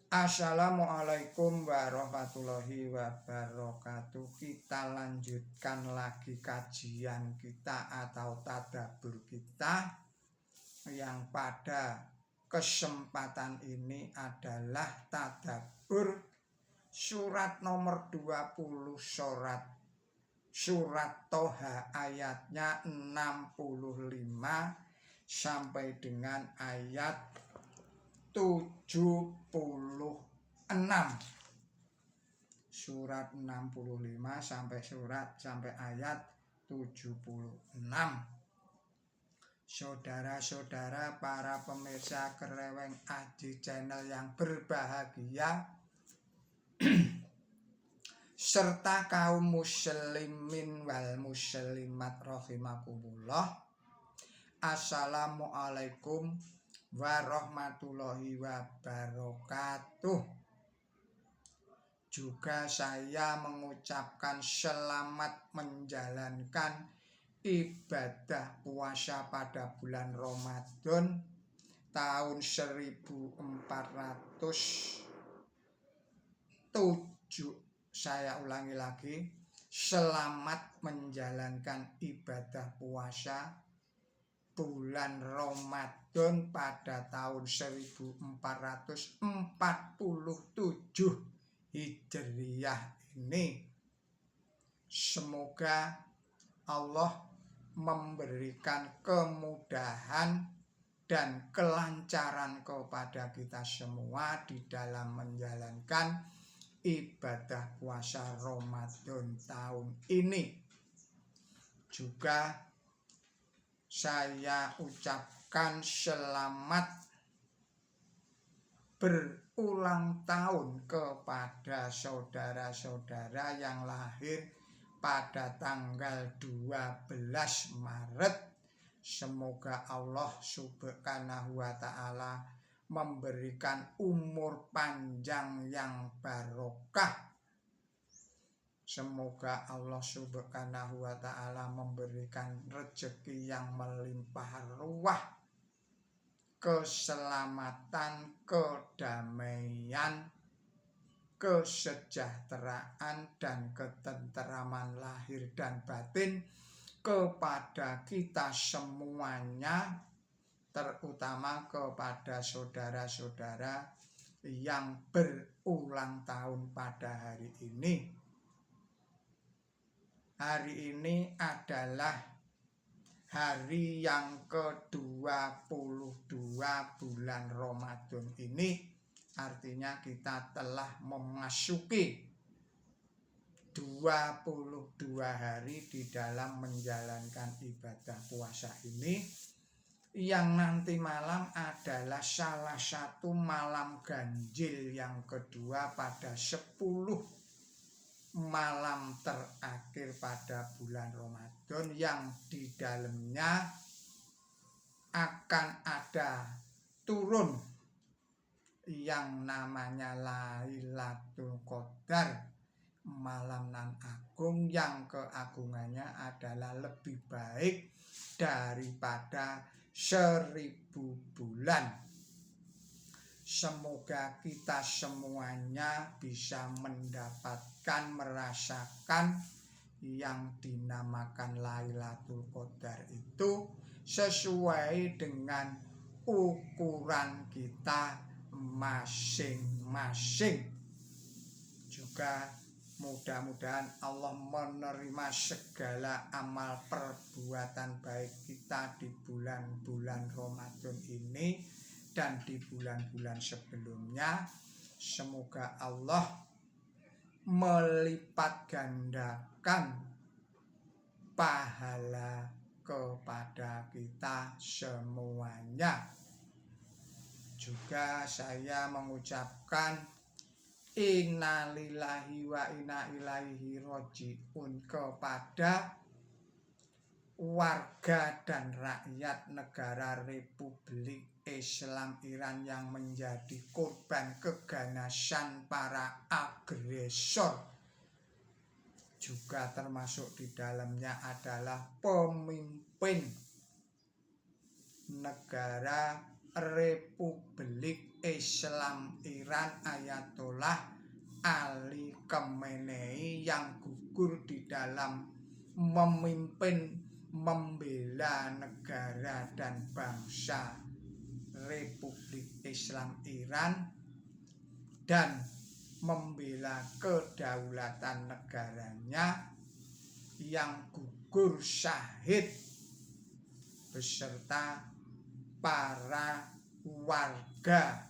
Assalamualaikum warahmatullahi wabarakatuh. Kita lanjutkan lagi kajian kita atau tadabbur kita, yang pada kesempatan ini adalah tadabbur surat nomor 20, surat Toha, ayatnya 65 sampai dengan ayat 76. Surat 65 sampai ayat 76. Saudara-saudara para pemirsa Kereweng Aji Channel yang berbahagia serta kaum muslimin wal muslimat rahimakumullah. Assalamualaikum warahmatullahi wabarakatuh. Juga saya mengucapkan selamat menjalankan ibadah puasa pada bulan Ramadan tahun 1407. Saya ulangi lagi, selamat menjalankan ibadah puasa bulan Ramadan pada tahun 1447 Hijriyah ini. Semoga Allah memberikan kemudahan dan kelancaran kepada kita semua di dalam menjalankan ibadah puasa Ramadan tahun ini. Juga saya ucapkan selamat berulang tahun kepada saudara-saudara yang lahir pada tanggal 12 Maret. Semoga Allah Subhanahu wa Ta'ala memberikan umur panjang yang barokah. Semoga Allah Subhanahu wa Ta'ala memberikan rezeki yang melimpah ruah, keselamatan, kedamaian, kesejahteraan, dan ketenteraman lahir dan batin kepada kita semuanya, terutama kepada saudara-saudara yang berulang tahun pada hari ini. Hari ini adalah hari yang ke-22 bulan Ramadan ini. Artinya kita telah memasuki 22 hari di dalam menjalankan ibadah puasa ini, yang nanti malam adalah salah satu malam ganjil yang kedua pada 10 malam terakhir pada bulan Ramadan, yang di dalamnya akan ada turun yang namanya Lailatul Qadar, malam nan agung yang keagungannya adalah lebih baik daripada 1000 bulan. Semoga kita semuanya bisa mendapatkan, merasakan yang dinamakan Lailatul Qadar itu sesuai dengan ukuran kita masing-masing. Juga mudah-mudahan Allah menerima segala amal perbuatan baik kita di bulan-bulan Ramadan ini dan di bulan-bulan sebelumnya. Semoga Allah melipat gandakan pahala kepada kita semuanya. Juga saya mengucapkan innalillahi wa inna ilaihi rajiun kepada warga dan rakyat negara Republik Islam Iran yang menjadi korban keganasan para agresor. Juga termasuk di dalamnya adalah pemimpin negara Republik Islam Iran Ayatollah Ali Khamenei yang gugur di dalam memimpin membela negara dan bangsa Republik Islam Iran dan membela kedaulatan negaranya yang gugur syahid beserta para warga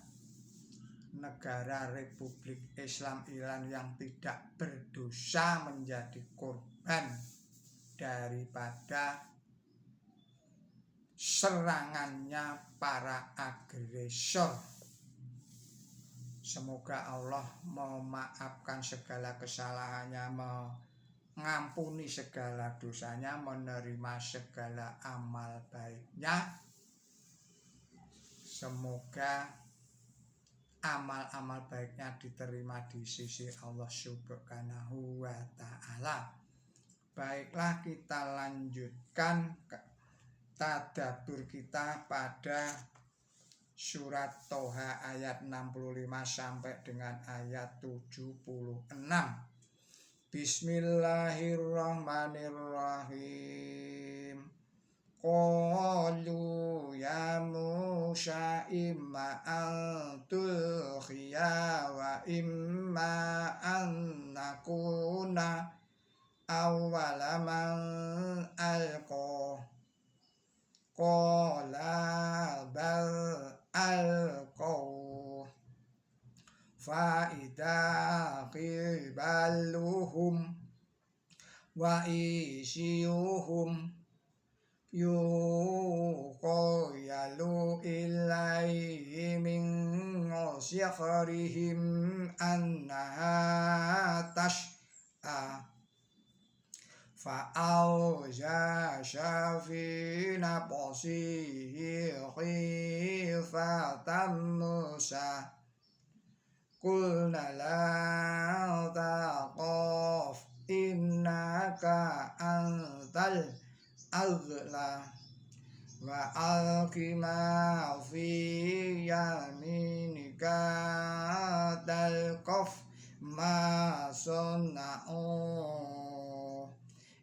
negara Republik Islam Iran yang tidak berdosa menjadi korban daripada serangannya para agresor. Semoga Allah memaafkan segala kesalahannya, mengampuni segala dosanya, menerima segala amal baiknya. Semoga amal-amal baiknya diterima di sisi Allah Subhanahu wa Ta'ala. Baiklah, kita lanjutkan tadabbur kita pada surat Toha ayat 65 sampai dengan ayat 76. Bismillahirrahmanirrahim. Qalu ya Musa imma an tulqiya wa imma an nakuna awwala man alqa. Qala bal alqaw fa idza qibaluhum wa isyuhum yuqayalu ilaihi min sikhrihim annaha tas'a fa'awja syafina posihi khifatan Musa qulna la taqaf innaka antal aghla wa alqi ma fi yaminika talqaf ma sunna'u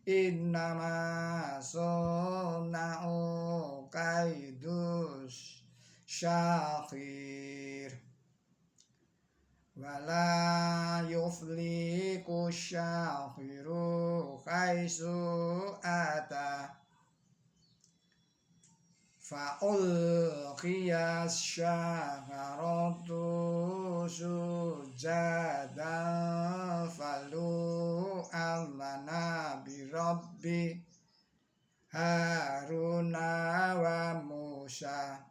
innama sunna'u kaidus syakir wala yufliku syakiru khaisu ata fa'ulqiyas syaharatu sujadan falu amana birabbi Haruna wa Musa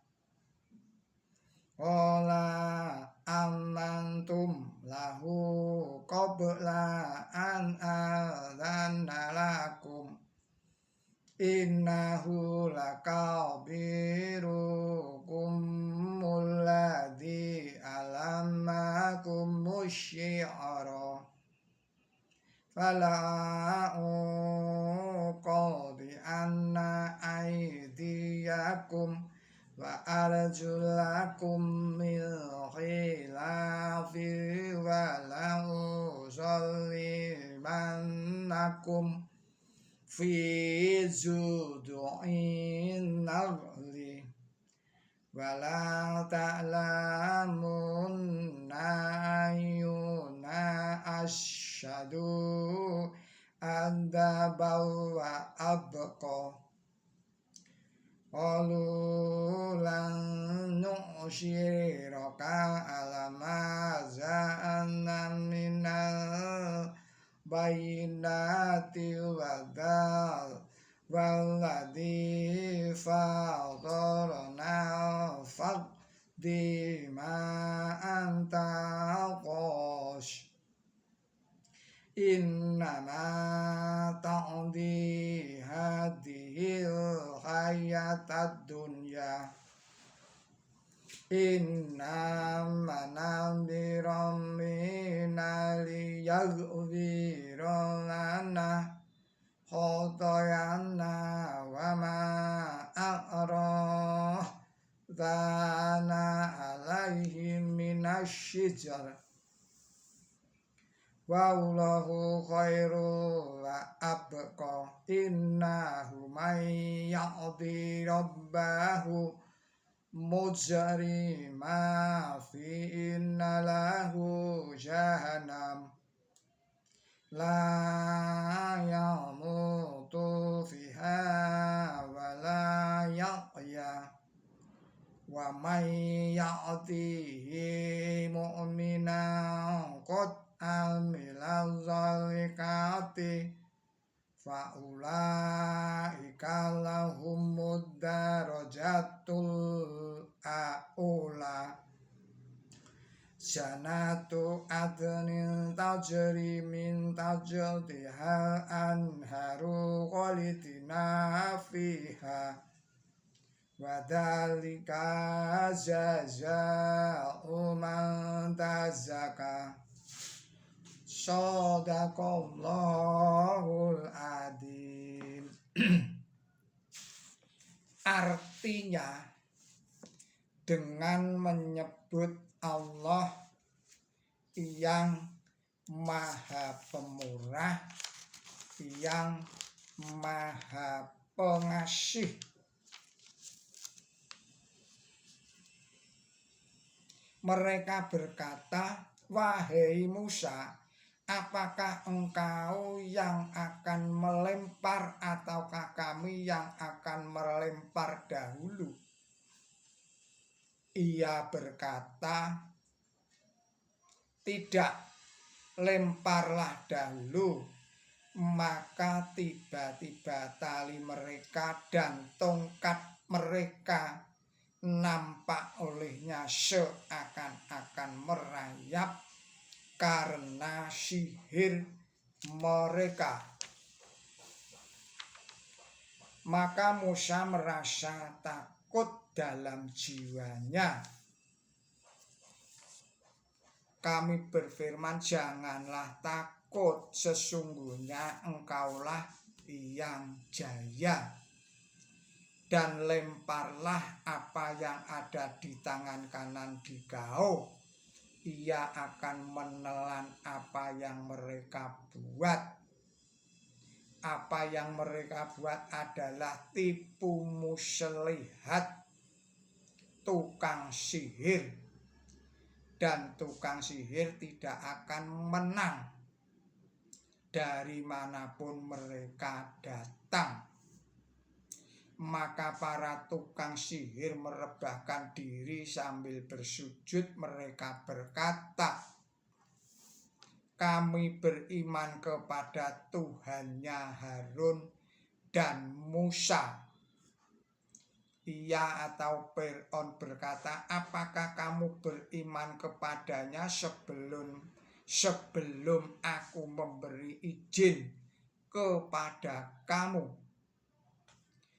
qala amantum lahu qabla an adhanna lakum innahu lakabirukum alladhi alamakum syi'ara fala uqadi anna aydiyakum wa arjulakum min khilafi wa la usallimannakum fi judu'in narli wala ta'lamun ayyuna asyhadu adzabaw wa abqa qalu lan nu'syiraka ala ma za'anna minal bayyinati wadal walladhi fatarna faqdi ma anta qash innama ta'di hadhil hayatad dunya innama namdiram minali yaghfira lana khotoyana wa ma a'rah dana alaihi minasyijar wallahu khairul wa abqa innahu may ya'ti rabbahu mujrima fi inna lahu jahannam la yamutu fiha wa la yahya wa may ya'tihi mu'minan qad amila zalikati fa ulaika lahumud darajatul aula Janatu adnin tajri min tahtihal anharu khalidina fiha wa dzalika jazaa'u man tazakka Shadaqallahul adzim. Artinya dengan menyebut Allah yang Maha Pemurah, yang Maha Pengasih. Mereka berkata, "Wahai Musa, apakah engkau yang akan melempar ataukah kami yang akan melempar dahulu?" Ia berkata, "Tidak, lemparlah dahulu." Maka tiba-tiba tali mereka dan tongkat mereka nampak olehnya seakan-akan merayap karena sihir mereka. Maka Musa merasa takut dalam jiwanya. Kami berfirman, "Janganlah takut, sesungguhnya engkaulah yang jaya. Dan lemparlah apa yang ada di tangan kanan dikau. Ia akan menelan apa yang mereka buat." Apa yang mereka buat adalah tipu muslihat, tukang sihir. Dan tukang sihir tidak akan menang dari manapun mereka datang. Maka para tukang sihir merebahkan diri sambil bersujud. Mereka berkata, "Kami beriman kepada Tuhannya Harun dan Musa." Ia atau Fir'aun berkata, "Apakah kamu beriman kepadanya sebelum aku memberi izin kepada kamu?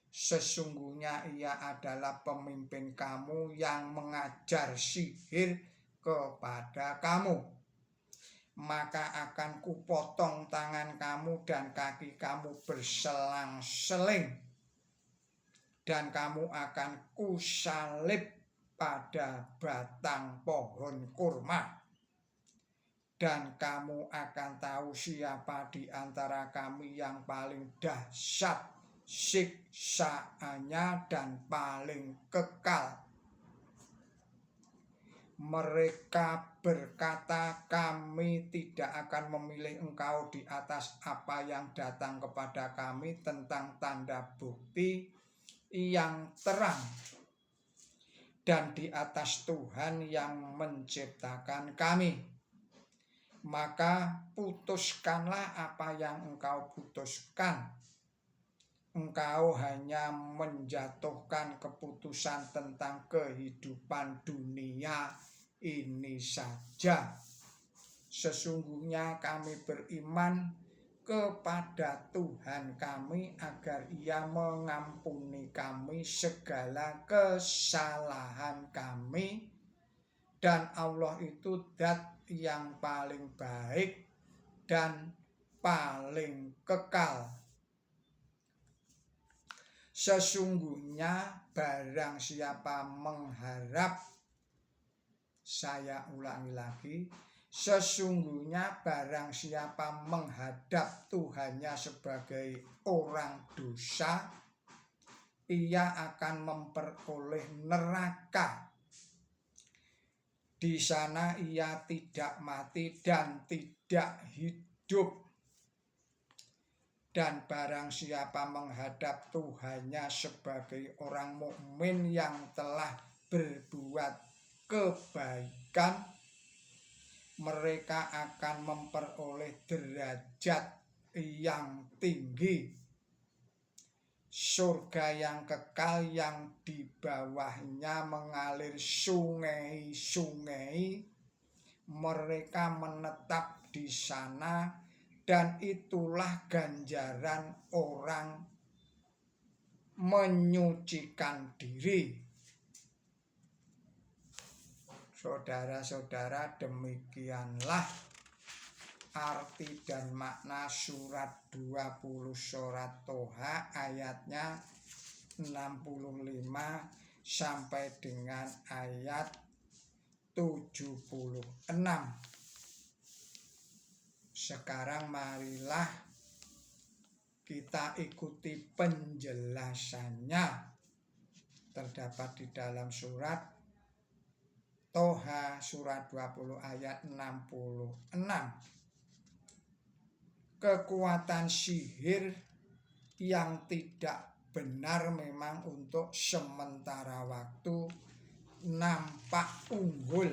Sesungguhnya ia adalah pemimpin kamu yang mengajar sihir kepada kamu. Maka akan kupotong tangan kamu dan kaki kamu berselang-seling, dan kamu akan kusalib pada batang pohon kurma. Dan kamu akan tahu siapa di antara kami yang paling dahsyat siksaannya dan paling kekal." Mereka berkata, "Kami tidak akan memilih engkau di atas apa yang datang kepada kami tentang tanda bukti yang terang, dan di atas Tuhan yang menciptakan kami. Maka putuskanlah apa yang engkau putuskan. Engkau hanya menjatuhkan keputusan tentang kehidupan dunia ini saja. Sesungguhnya kami beriman kepada Tuhan kami agar Ia mengampuni kami segala kesalahan kami, dan Allah itu zat yang paling baik dan paling kekal. Sesungguhnya barang siapa mengharap Saya ulangi lagi, sesungguhnya barang siapa menghadap Tuhannya sebagai orang dosa, ia akan memperoleh neraka. Di sana ia tidak mati dan tidak hidup. Dan barang siapa menghadap Tuhannya sebagai orang mukmin yang telah berbuat kebaikan, mereka akan memperoleh derajat yang tinggi, surga yang kekal yang di bawahnya mengalir sungai-sungai. Mereka menetap di sana, dan itulah ganjaran orang menyucikan diri. Saudara-saudara, demikianlah arti dan makna surat 20 surat Toha ayatnya 65 sampai dengan ayat 76. Sekarang marilah kita ikuti penjelasannya. Terdapat di dalam surat Toha surat 20 ayat 66. Kekuatan sihir yang tidak benar memang untuk sementara waktu nampak unggul,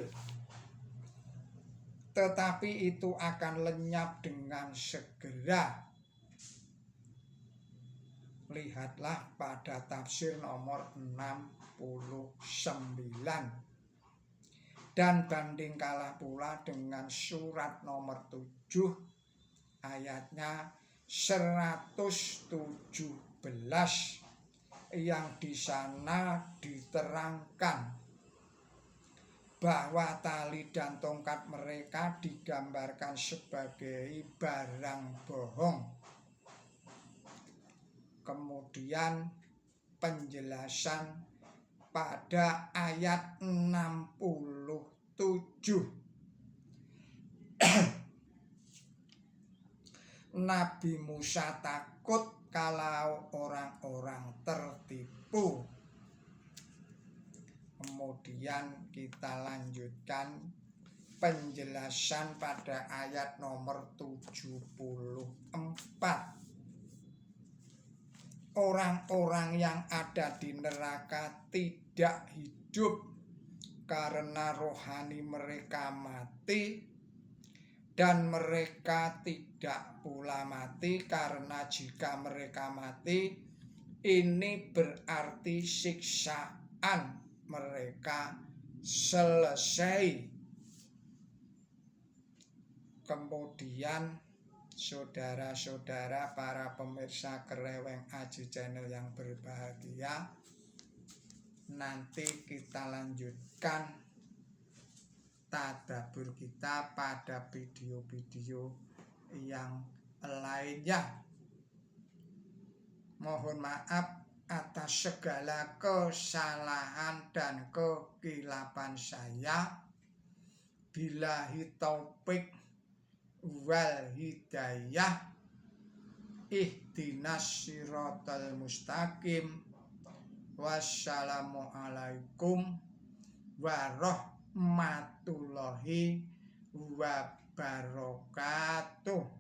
tetapi itu akan lenyap dengan segera. Lihatlah pada tafsir nomor 69. Dan bandingkanlah pula dengan surat nomor 7 ayatnya 117 yang di sana diterangkan bahwa tali dan tongkat mereka digambarkan sebagai barang bohong. Kemudian penjelasan pada ayat 67. Nabi Musa takut kalau orang-orang tertipu. Kemudian kita lanjutkan penjelasan pada ayat nomor 74. Orang-orang yang ada di neraka tidak hidup karena rohani mereka mati, dan mereka tidak pula mati karena jika mereka mati, ini berarti siksaan mereka selesai. Kemudian saudara-saudara para pemirsa Kereweng Aji Channel yang berbahagia, nanti kita lanjutkan tadabbur kita pada video-video yang lainnya. Mohon maaf atas segala kesalahan dan kekilapan saya. Billahi taufik wal hidayah. Ihdinas siratal mustaqim. Wassalamualaikum warahmatullahi wabarakatuh.